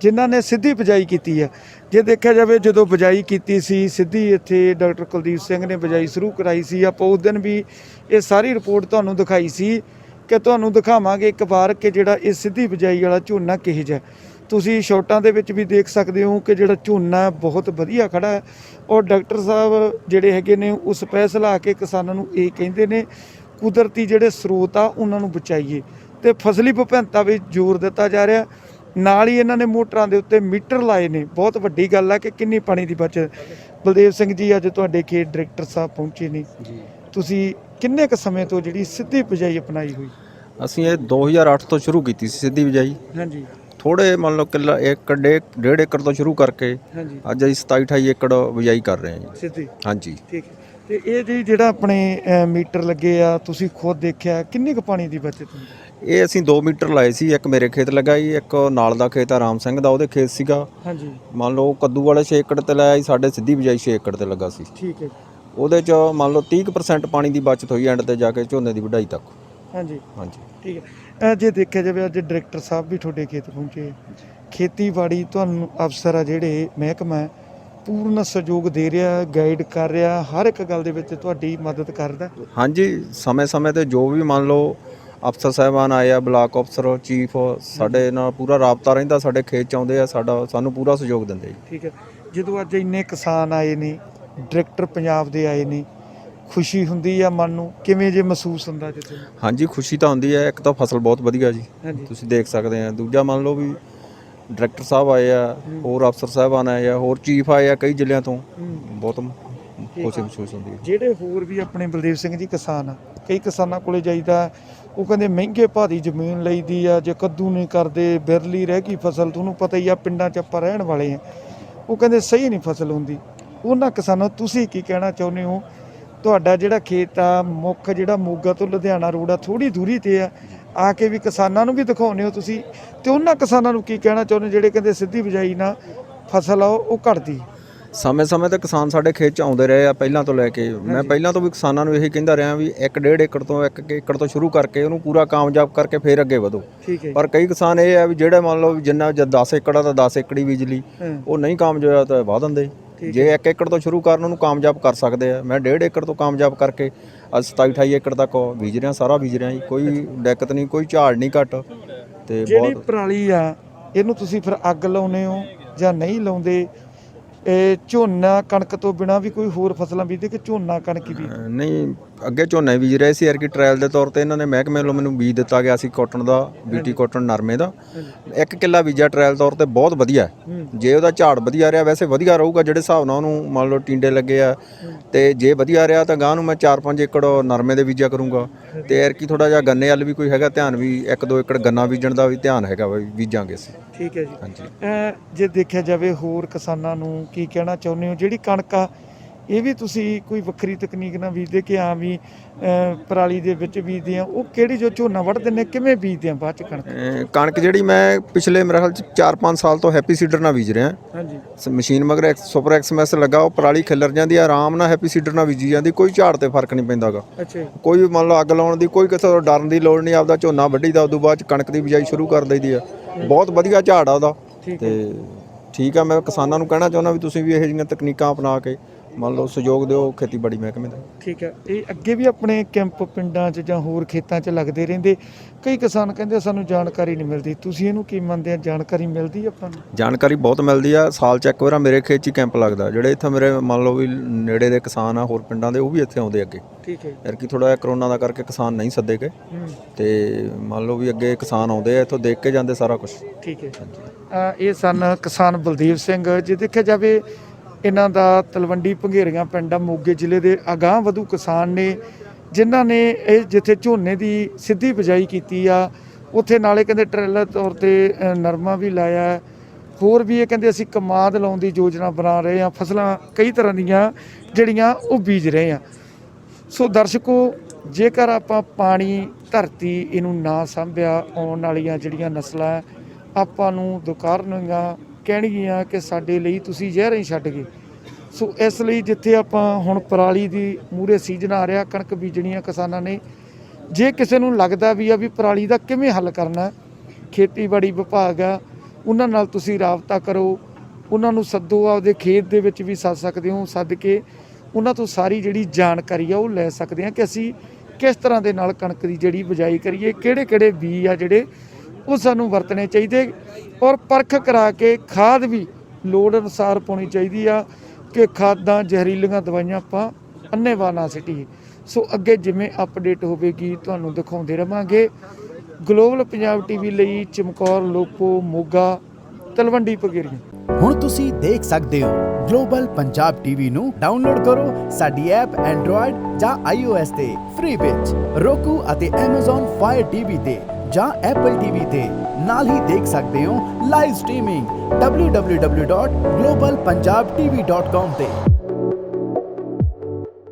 ਜਿਨ੍ਹਾਂ ਨੇ ਸਿੱਧੀ ਬਿਜਾਈ ਕੀਤੀ ਆ। ਜੇ ਦੇਖਿਆ ਜਾਵੇ ਜਦੋਂ ਬਿਜਾਈ ਕੀਤੀ ਸੀ ਸਿੱਧੀ, ਇੱਥੇ ਡਾਕਟਰ ਕੁਲਦੀਪ ਸਿੰਘ ਨੇ ਬਿਜਾਈ ਸ਼ੁਰੂ ਕਰਾਈ ਸੀ। ਆਪਾਂ ਉਸ ਦਿਨ ਵੀ ਇਹ ਸਾਰੀ ਰਿਪੋਰਟ ਤੁਹਾਨੂੰ ਦਿਖਾਈ ਸੀ ਕਿ ਤੁਹਾਨੂੰ ਦਿਖਾਵਾਂਗੇ ਇੱਕ ਵਾਰ ਕਿ ਜਿਹੜਾ ਇਹ ਸਿੱਧੀ ਬਿਜਾਈ ਵਾਲਾ ਝੋਨਾ ਕਿਹੋ ਜਿਹਾ। ਤੁਸੀਂ ਸ਼ਾਟਾਂ ਦੇ ਵਿੱਚ ਵੀ ਦੇਖ ਸਕਦੇ ਹੋ ਕਿ ਜਿਹੜਾ ਝੋਨਾ ਬਹੁਤ ਵਧੀਆ ਖੜਾ ਹੈ। ਔਰ ਡਾਕਟਰ ਸਾਹਿਬ ਜਿਹੜੇ ਹੈਗੇ ਨੇ ਉਹ ਸਪੈਸ਼ਲ ਆ ਕੇ ਕਿਸਾਨਾਂ ਨੂੰ ਇਹ ਕਹਿੰਦੇ ਨੇ ਕੁਦਰਤੀ ਜਿਹੜੇ ਸਰੋਤ ਆ ਉਹਨਾਂ ਨੂੰ ਬਚਾਈਏ ਤੇ ਫਸਲੀ ਵਿਭਿੰਨਤਾ ਵਿੱਚ ਜ਼ੋਰ ਦਿੱਤਾ ਜਾ ਰਿਹਾ। ਨਾਲ ਹੀ ਇਹਨਾਂ ਨੇ ਮੋਟਰਾਂ ਦੇ ਉੱਤੇ ਮੀਟਰ ਲਾਏ ਨੇ। ਬਹੁਤ ਵੱਡੀ ਗੱਲ ਹੈ ਕਿ ਕਿੰਨੀ ਪਾਣੀ ਦੀ ਬਚਤ। ਬਲਦੇਵ ਸਿੰਘ ਜੀ ਅੱਜ ਤੁਹਾਡੇ ਖੇਤ ਡਾਇਰੈਕਟਰ ਸਾਹਿਬ ਪਹੁੰਚੇ ਨੇ ਜੀ, ਤੁਸੀਂ ਕਿੰਨੇ ਕੁ ਸਮੇਂ ਤੋਂ ਜਿਹੜੀ ਸਿੱਧੀ ਬਿਜਾਈ ਅਪਣਾਈ ਹੋਈ? ਅਸੀਂ ਇਹ 2008 ਤੋਂ ਸ਼ੁਰੂ ਕੀਤੀ ਸੀ ਸਿੱਧੀ ਬਿਜਾਈ। ਹਾਂਜੀ, ਥੋੜੇ ਮੰਨ ਲਓ ਕਿੱਲਾ 1.5 ਏਕੜ ਤੋਂ ਸ਼ੁਰੂ ਕਰਕੇ ਹਾਂਜੀ, ਅੱਜ ਅਸੀਂ 27-28 ਏਕੜ ਬਿਜਾਈ ਕਰ ਰਹੇ ਹਾਂ ਜੀ। ਸਿੱਧੀ, ਹਾਂਜੀ। ਠੀਕ ਹੈ। ਤੇ ਇਹ ਜੀ ਜਿਹੜਾ ਆਪਣੇ ਮੀਟਰ ਲੱਗੇ ਆ, ਤੁਸੀਂ ਖੁਦ ਦੇਖਿਆ ਕਿੰਨੇ ਕੁ ਪਾਣੀ ਦੀ ਬਚਤ ਹੁੰਦੀ? ਇਹ ਅਸੀਂ 2 ਮੀਟਰ ਲਾਏ ਸੀ। ਇੱਕ ਮੇਰੇ ਖੇਤ ਲੱਗਾ ਜੀ, ਇੱਕ ਨਾਲ ਦਾ ਖੇਤ ਆ ਰਾਮ ਸਿੰਘ ਦਾ, ਉਹਦੇ ਖੇਤ ਸੀਗਾ। ਹਾਂਜੀ, ਮੰਨ ਲਓ ਕੱਦੂ ਵਾਲੇ 6 ਏਕੜ ਤੇ ਲਾਇਆ ਸੀ, ਸਾਡੇ ਸਿੱਧੀ ਬਿਜਾਈ 6 ਏਕੜ ਤੇ ਲੱਗਾ ਸੀ। ਠੀਕ ਹੈ। ਉਹਦੇ 'ਚ ਮੰਨ ਲਓ 30% ਪਾਣੀ ਦੀ ਬਚਤ ਹੋਈ ਐਂਡ ਤੇ ਜਾ ਕੇ ਝੋਨੇ ਦੀ ਵਢਾਈ ਤੱਕ। ਹਾਂਜੀ, ਹਾਂਜੀ, ਠੀਕ ਹੈ। ਜੇ ਦੇਖਿਆ ਜਾਵੇ ਅੱਜ ਡਾਇਰੈਕਟਰ ਸਾਹਿਬ ਵੀ ਤੁਹਾਡੇ ਖੇਤ ਪਹੁੰਚੇ, ਖੇਤੀਬਾੜੀ ਤੁਹਾਨੂੰ ਅਫਸਰ ਆ ਜਿਹੜੇ ਮਹਿਕਮਾ ਪੂਰਨ ਸਹਿਯੋਗ ਦੇ ਰਿਹਾ, ਗਾਈਡ ਕਰ ਰਿਹਾ, ਹਰ ਇੱਕ ਗੱਲ ਦੇ ਵਿੱਚ ਤੁਹਾਡੀ ਮਦਦ ਕਰਦਾ। ਹਾਂਜੀ। ਸਮੇਂ-ਸਮੇਂ ਤੇ ਜੋ ਵੀ ਮੰਨ ਲਓ ਅਫਸਰ ਸਾਹਿਬਾਨ ਆਏ ਆ, ਬਲਾਕ ਅਫਸਰ, ਚੀਫ, ਸਾਡੇ ਨਾਲ ਪੂਰਾ ਰਾਬਤਾ ਰਹਿੰਦਾ, ਸਾਡੇ ਖੇਤ 'ਚ ਆਉਂਦੇ ਆ, ਸਾਨੂੰ ਪੂਰਾ ਸਹਿਯੋਗ ਦਿੰਦੇ ਜੀ। ਠੀਕ ਹੈ। ਜਦੋਂ ਅੱਜ ਇੰਨੇ ਕਿਸਾਨ ਆਏ ਨੇ, ਡਾਇਰੈਕਟਰ ਪੰਜਾਬ ਦੇ ਆਏ ਨੇ, ਖੁਸ਼ੀ ਹੁੰਦੀ ਆ ਮਨ ਨੂੰ? ਕਿਵੇਂ ਜੇ ਮਹਿਸੂਸ ਹੁੰਦਾ ਜੀ ਤੁਹਾਨੂੰ? ਹਾਂਜੀ, ਖੁਸ਼ੀ ਤਾਂ ਹੁੰਦੀ ਹੈ। ਇੱਕ ਤਾਂ ਫਸਲ ਬਹੁਤ ਵਧੀਆ ਜੀ, ਹਾਂਜੀ, ਤੁਸੀਂ ਦੇਖ ਸਕਦੇ ਆ। ਦੂਜਾ ਮੰਨ ਲਓ ਵੀ ਡਾਇਰੈਕਟਰ ਸਾਹਿਬ ਆਏ ਆ, ਹੋਰ ਅਫਸਰ ਸਾਹਿਬਾਨ ਆਏ ਆ, ਹੋਰ ਚੀਫ ਆਏ ਆ ਕਈ ਜ਼ਿਲ੍ਹਿਆਂ ਤੋਂ। ਬਹੁਤ ਖੁਸ਼ੀ ਮਹਿਸੂਸ ਹੁੰਦੀ ਹੈ। ਜਿਹੜੇ ਹੋਰ ਵੀ ਆਪਣੇ ਬਲਦੇਵ ਸਿੰਘ ਜੀ ਕਿਸਾਨ ਆ, ਕਈ ਕਿਸਾਨਾਂ ਕੋਲੇ ਜਾਈਦਾ, ਉਹ ਕਹਿੰਦੇ ਮਹਿੰਗੇ ਭਾਅ ਦੀ ਜ਼ਮੀਨ ਲਈਦੀ ਆ, ਜੇ ਕੱਦੂ ਨਹੀਂ ਕਰਦੇ ਬਿਰਲੀ ਰਹਿ ਗਈ ਫਸਲ। ਤੁਹਾਨੂੰ ਪਤਾ ਹੀ ਆ ਪਿੰਡਾਂ 'ਚ ਆਪਾਂ ਰਹਿਣ ਵਾਲੇ ਆ, ਉਹ ਕਹਿੰਦੇ ਸਹੀ ਨਹੀਂ ਫਸਲ ਹੁੰਦੀ। ਉਹਨਾਂ ਕਿਸਾਨਾਂ ਤੁਸੀਂ ਕੀ ਕਹਿਣਾ ਚਾਹੁੰਦੇ ਹੋ? ਤੁਹਾਡਾ ਜਿਹੜਾ ਖੇਤ ਆ ਮੁੱਖ ਜਿਹੜਾ ਮੋਗਾ ਤੋਂ ਲੁਧਿਆਣਾ ਰੋਡ ਆ, ਥੋੜੀ ਦੂਰੀ ਤੇ ਆ ਕੇ ਵੀ ਕਿਸਾਨਾਂ ਨੂੰ ਵੀ ਦਿਖਾਉਂਦੇ ਹੋ ਤੁਸੀਂ, ਤੇ ਉਹਨਾਂ ਕਿਸਾਨਾਂ ਨੂੰ ਕੀ ਕਹਿਣਾ ਚਾਹੁੰਦੇ ਜਿਹੜੇ ਕਹਿੰਦੇ ਸਿੱਧੀ ਬਿਜਾਈ ਨਾਲ ਫਸਲ ਆ ਉਹ ਘਟਦੀ? ਸਮੇਂ-ਸਮੇਂ ਤੇ ਕਿਸਾਨ ਸਾਡੇ ਖੇਤ 'ਚ ਆਉਂਦੇ ਰਹੇ ਆ ਪਹਿਲਾਂ ਤੋਂ ਲੈ ਕੇ। ਮੈਂ ਪਹਿਲਾਂ ਤੋਂ ਵੀ ਕਿਸਾਨਾਂ ਨੂੰ ਇਹੀ ਕਹਿੰਦਾ ਰਿਹਾ ਵੀ 1.5 ਏਕੜ ਤੋਂ 1 ਏਕੜ ਤੋਂ ਸ਼ੁਰੂ ਕਰਕੇ ਉਹਨੂੰ ਪੂਰਾ ਕਾਮਯਾਬ ਕਰਕੇ ਫਿਰ ਅੱਗੇ ਵਧੋ। ਠੀਕ ਹੈ। ਪਰ ਕਈ ਕਿਸਾਨ ਇਹ ਆ ਵੀ ਜਿਹੜੇ ਮੰਨ ਲਓ ਜਿੰਨਾ 10 ਏਕੜ ਆ ਤਾਂ 10 ਏਕੜ ਹੀ ਬੀਜ ਲਈ, ਉਹ ਨਹੀਂ ਕਾਮਯਾਬ ਹੋਇਆ ਤਾਂ ਵਾਹ ਦਿੰਦੇ। ਜੇ 1 ਏਕੜ ਤੋਂ ਸ਼ੁਰੂ ਕਰਨ ਉਹਨੂੰ ਕਾਮਯਾਬ ਕਰ ਸਕਦੇ ਆ। ਮੈਂ 1.5 ਏਕੜ ਤੋਂ ਕਾਮਯਾਬ ਕਰਕੇ ਅੱਜ 27-28 ਏਕੜ ਤੱਕ ਬੀਜ ਰਿਹਾ, ਸਾਰਾ ਬੀਜ ਰਿਹਾ ਜੀ। ਕੋਈ ਦਿੱਕਤ ਨਹੀਂ, ਕੋਈ ਝਾੜ ਨਹੀਂ ਘੱਟ। ਤੇ ਜਿਹੜੀ ਪਰਾਲੀ ਆ ਇਹਨੂੰ ਤੁਸੀਂ ਫਿਰ ਅੱਗ ਲਾਉਂਦੇ ਹੋ ਜਾਂ ਨਹੀਂ ਲਾਉਂਦੇ? ਇਹ ਝੋਨਾ ਕਣਕ ਤੋਂ ਬਿਨਾ ਵੀ ਕੋਈ ਹੋਰ ਫਸਲਾਂ ਬੀਜਦੇ ਕਿ ਝੋਨਾ ਕਣਕ ਹੀ ਬੀਜਦੇ? ਨਹੀਂ, ਅੱਗੇ ਝੋਨਾ ਬੀਜ ਰਹੇ ਸੀ। ਐਰਕੀ ਟ੍ਰਾਇਲ ਦੇ ਤੌਰ ਤੇ ਇਹਨਾਂ ਨੇ ਮਹਿਕਮੇ ਵੱਲੋਂ ਮੈਨੂੰ ਬੀਜ ਦਿੱਤਾ ਗਿਆ ਸੀ ਕਾਟਨ ਦਾ, ਬੀਟੀ ਕਾਟਨ ਨਰਮੇ ਦਾ। 1 ਕਿੱਲਾ ਬੀਜਿਆ ਟ੍ਰਾਇਲ ਤੌਰ ਤੇ, ਬਹੁਤ ਵਧੀਆ। ਜੇ ਉਹਦਾ ਝਾੜ ਵਧੀਆ ਰਿਹਾ, ਵੈਸੇ ਵਧੀਆ ਰਹੂਗਾ ਜਿਹੜੇ ਹਿਸਾਬ ਨਾਲ ਉਹਨੂੰ ਮੰਨ ਲਓ ਟਿੰਡੇ ਲੱਗੇ ਆ, ਤੇ ਜੇ ਵਧੀਆ ਰਿਹਾ ਤਾਂ ਗਾਂ ਨੂੰ ਮੈਂ 4-5 ਏਕੜ ਨਰਮੇ ਦੇ ਬੀਜਿਆ ਕਰੂੰਗਾ। ਤੇ ਐਰਕੀ ਥੋੜਾ ਜਿਹਾ ਗੰਨੇ ਵੱਲ ਵੀ ਕੋਈ ਹੈਗਾ ਧਿਆਨ, ਵੀ 1-2 ਏਕੜ ਗੰਨਾ ਬੀਜਣ ਦਾ ਵੀ ਧਿਆਨ ਹੈਗਾ, ਬੀਜਾਂਗੇ ਅਸੀਂ। ਠੀਕ ਹੈ ਜੀ। ਹਾਂਜੀ। ਜੇ ਦੇਖਿਆ ਜਾਵੇ ਹੋਰ ਕਿਸਾਨਾਂ ਨੂੰ ਕੀ ਕਹਿਣਾ ਚਾਹੁੰਦੇ ਹੋ? ਜਿਹੜੀ ਕਣਕ ਆ ਇਹ ਵੀ ਤੁਸੀਂ ਕੋਈ ਵੱਖਰੀ ਤਕਨੀਕ ਨਾਲ ਬੀਜਦੇ ਕਿ ਆ ਵੀ ਪਰਾਲੀ ਦੇ ਵਿੱਚ ਬੀਜਦੇ ਆ? ਉਹ ਕਿਹੜੀ ਜੋ ਝੋਨਾ ਵੱਢਦੇ ਨੇ ਕਿਵੇਂ ਬੀਜਦੇ ਆ ਬਾਅਦ ਚ ਕਣਕ ਜਿਹੜੀ ਮੈਂ ਪਿਛਲੇ ਮੇਰੇ ਖਿਆਲ 'ਚ 4-5 ਸਾਲ ਤੋਂ ਹੈਪੀ ਸੀਡਰ ਨਾਲ ਬੀਜ ਰਿਹਾ। ਹਾਂਜੀ। ਮਸ਼ੀਨ ਮਗਰ ਸੁਪਰ ਐਕਸਮੈਸ ਲੱਗਾ, ਉਹ ਪਰਾਲੀ ਖਿਲਰ ਜਾਂਦੀ ਆ, ਆਰਾਮ ਨਾਲ ਹੈਪੀ ਸੀਡਰ ਨਾਲ ਬੀਜੀ ਜਾਂਦੀ, ਕੋਈ ਝਾੜ ਤੇ ਫਰਕ ਨਹੀਂ ਪੈਂਦਾਗਾ। ਅੱਛਾ। ਕੋਈ ਵੀ ਮੰਨ ਲਓ ਅੱਗ ਲਾਉਣ ਦੀ ਕੋਈ ਕਿਸੇ ਤੋਂ ਡਰਨ ਦੀ ਲੋੜ ਨਹੀਂ। ਆਪਦਾ ਝੋਨਾ ਵੱਢੀ ਦਾ, ਉਦੋਂ ਬਾਅਦ ਚ ਕਣਕ ਦੀ ਬਿਜਾਈ ਸ਼ੁਰੂ ਕਰ ਦਈਦੀ ਆ। ਬਹੁਤ ਵਧੀਆ ਝਾੜ ਆ ਉਹਦਾ। ਤੇ ਠੀਕ ਆ, ਮੈਂ ਕਿਸਾਨਾਂ ਨੂੰ ਕਹਿਣਾ ਚਾਹੁੰਦਾ ਵੀ ਤੁਸੀਂ ਵੀ ਇਹੋ ਜਿਹੀਆਂ ਤਕਨੀਕਾਂ ਅਪਣਾ ਕੇ ਮੰਨ ਲਓ ਸਹਿਯੋਗ ਦਿਓ ਖੇਤੀਬਾੜੀ ਮਹਿਕਮੇ ਦਾ। ਠੀਕ ਹੈ। ਇਹ ਅੱਗੇ ਵੀ ਆਪਣੇ ਕੈਂਪ ਪਿੰਡਾਂ 'ਚ ਜਾਂ ਹੋਰ ਖੇਤਾਂ 'ਚ ਲੱਗਦੇ ਰਹਿੰਦੇ। ਕਈ ਕਿਸਾਨ ਕਹਿੰਦੇ ਸਾਨੂੰ ਜਾਣਕਾਰੀ ਨਹੀਂ ਮਿਲਦੀ, ਤੁਸੀਂ ਇਹਨੂੰ ਕੀ ਮੰਨਦੇ ਆ? ਜਾਣਕਾਰੀ ਮਿਲਦੀ ਆਪਾਂ ਨੂੰ? ਜਾਣਕਾਰੀ ਬਹੁਤ ਮਿਲਦੀ ਆ। ਸਾਲ 'ਚ ਇੱਕ ਵਾਰ ਮੇਰੇ ਖੇਤ 'ਚ ਹੀ ਕੈਂਪ ਲੱਗਦਾ। ਜਿਹੜੇ ਇੱਥੇ ਮੇਰੇ ਮੰਨ ਲਓ ਵੀ ਨੇੜੇ ਦੇ ਕਿਸਾਨ ਆ ਹੋਰ ਪਿੰਡਾਂ ਦੇ, ਉਹ ਵੀ ਇੱਥੇ ਆਉਂਦੇ ਅੱਗੇ। ਠੀਕ ਹੈ। ਐਰਕੀ ਥੋੜਾ ਜਿਹਾ ਕਰੋਨਾ ਦਾ ਕਰਕੇ ਕਿਸਾਨ ਨਹੀਂ ਸੱਦੇ ਗਏ, ਤੇ ਮੰਨ ਲਓ ਵੀ ਅੱਗੇ ਕਿਸਾਨ ਆਉਂਦੇ ਆ, ਇੱਥੋਂ ਦੇਖ ਕੇ ਜਾਂਦੇ ਸਾਰਾ ਕੁਝ। ਠੀਕ ਹੈ। ਇਹ ਸਨ ਕਿਸਾਨ ਬਲਦੇਵ ਸਿੰਘ। ਜੇ ਦੇਖਿਆ ਜਾਵੇ ਇਹਨਾਂ ਦਾ ਤਲਵੰਡੀ ਭੰਗੇਰੀਆਂ ਪਿੰਡ ਆ, ਮੋਗੇ ਜ਼ਿਲ੍ਹੇ ਦੇ ਅਗਾਂਹ ਵਧੂ ਕਿਸਾਨ ਨੇ, ਜਿਨ੍ਹਾਂ ਨੇ ਇਹ ਜਿੱਥੇ ਝੋਨੇ ਦੀ ਸਿੱਧੀ ਬਿਜਾਈ ਕੀਤੀ ਆ, ਉੱਥੇ ਨਾਲੇ ਕਹਿੰਦੇ ਟ੍ਰੇਲਰ ਤੌਰ ਤੇ ਨਰਮਾ ਵੀ ਲਾਇਆ। ਹੋਰ ਵੀ ਇਹ ਕਹਿੰਦੇ ਅਸੀਂ ਕਮਾਦ ਲਾਉਣ ਦੀ ਯੋਜਨਾ ਬਣਾ ਰਹੇ ਹਾਂ, ਫਸਲਾਂ ਕਈ ਤਰ੍ਹਾਂ ਦੀਆਂ ਜਿਹੜੀਆਂ ਉਹ ਬੀਜ ਰਹੇ ਹਾਂ। ਸੋ ਦਰਸ਼ਕੋ, ਜੇਕਰ ਆਪਾਂ ਪਾਣੀ, ਧਰਤੀ ਇਹਨੂੰ ਨਾ ਸਾਂਭਿਆ, ਆਉਣ ਵਾਲੀਆਂ ਜਿਹੜੀਆਂ ਨਸਲਾਂ ਹੈ, ਆਪਾਂ ਨੂੰ ਦੁਕਾਰਨਗੀਆਂ, ਕਹਿਣਗੀਆਂ ਕਿ ਸਾਡੇ ਲਈ ਤੁਸੀਂ ਜ਼ਹਿਰ ਹੀ ਛੱਡ ਗਏ। ਸੋ ਇਸ ਲਈ ਜਿੱਥੇ ਆਪਾਂ ਹੁਣ ਪਰਾਲੀ ਦੀ ਮੂਹਰੇ ਸੀਜ਼ਨ ਆ ਰਿਹਾ, ਕਣਕ ਬੀਜਣੀਆਂ ਕਿਸਾਨਾਂ ਨੇ, ਜੇ ਕਿਸੇ ਨੂੰ ਲੱਗਦਾ ਵੀ ਆ ਵੀ ਪਰਾਲੀ ਦਾ ਕਿਵੇਂ ਹੱਲ ਕਰਨਾ, ਖੇਤੀਬਾੜੀ ਵਿਭਾਗ ਆ, ਉਹਨਾਂ ਨਾਲ ਤੁਸੀਂ ਰਾਬਤਾ ਕਰੋ, ਉਹਨਾਂ ਨੂੰ ਸੱਦੋ, ਆਪਦੇ ਖੇਤ ਦੇ ਵਿੱਚ ਵੀ ਸੱਦ ਸਕਦੇ ਹੋ, ਸੱਦ ਕੇ ਉਹਨਾਂ ਤੋਂ ਸਾਰੀ ਜਿਹੜੀ ਜਾਣਕਾਰੀ ਆ ਉਹ ਲੈ ਸਕਦੇ ਹਾਂ ਕਿ ਅਸੀਂ ਕਿਸ ਤਰ੍ਹਾਂ ਦੇ ਨਾਲ ਕਣਕ ਦੀ ਜਿਹੜੀ ਬਿਜਾਈ ਕਰੀਏ, ਕਿਹੜੇ ਕਿਹੜੇ ਬੀਜ ਆ ਜਿਹੜੇ ਉਹ ਸਾਨੂੰ ਵਰਤਣੇ ਚਾਹੀਦੇ, ਔਰ ਪਰਖ ਕਰਾ ਕੇ ਖਾਦ ਵੀ ਲੋੜ ਅਨੁਸਾਰ ਪਾਉਣੀ ਚਾਹੀਦੀ ਆ ਕਿ ਖਾਦਾਂ, ਜ਼ਹਿਰੀਲੀਆਂ ਦਵਾਈਆਂ ਆਪਾਂ ਅੰਨ੍ਹੇਵਾਹ ਨਾ ਸਿੱਟੀਏ। ਸੋ ਅੱਗੇ ਜਿਵੇਂ ਅਪਡੇਟ ਹੋਵੇਗੀ ਤੁਹਾਨੂੰ ਦਿਖਾਉਂਦੇ ਰਵਾਂਗੇ। ਗਲੋਬਲ ਪੰਜਾਬ ਟੀਵੀ ਲਈ ਚਮਕੌਰ, ਲੋਪੋ, ਮੋਗਾ, ਤਲਵੰਡੀ ਪਗੇਰੀਆਂ। ਹੁਣ ਤੁਸੀਂ ਦੇਖ ਸਕਦੇ ਹੋ ਗਲੋਬਲ ਪੰਜਾਬ ਟੀਵੀ ਨੂੰ ਡਾਊਨਲੋਡ ਕਰੋ ਸਾਡੀ ਐਪ ਐਂਡਰੋਇਡ ਜਾਂ iOS ਤੇ ਫ੍ਰੀ ਵਿੱਚ, roku ਅਤੇ Amazon Fire TV ਤੇ ਜਾਂ Apple TV ਤੇ। ਨਾਲ ਹੀ ਦੇਖ ਸਕਦੇ ਹੋ ਲਾਈਵ ਸਟ੍ਰੀਮਿੰਗ www.globalpunjabtv.com ਤੇ।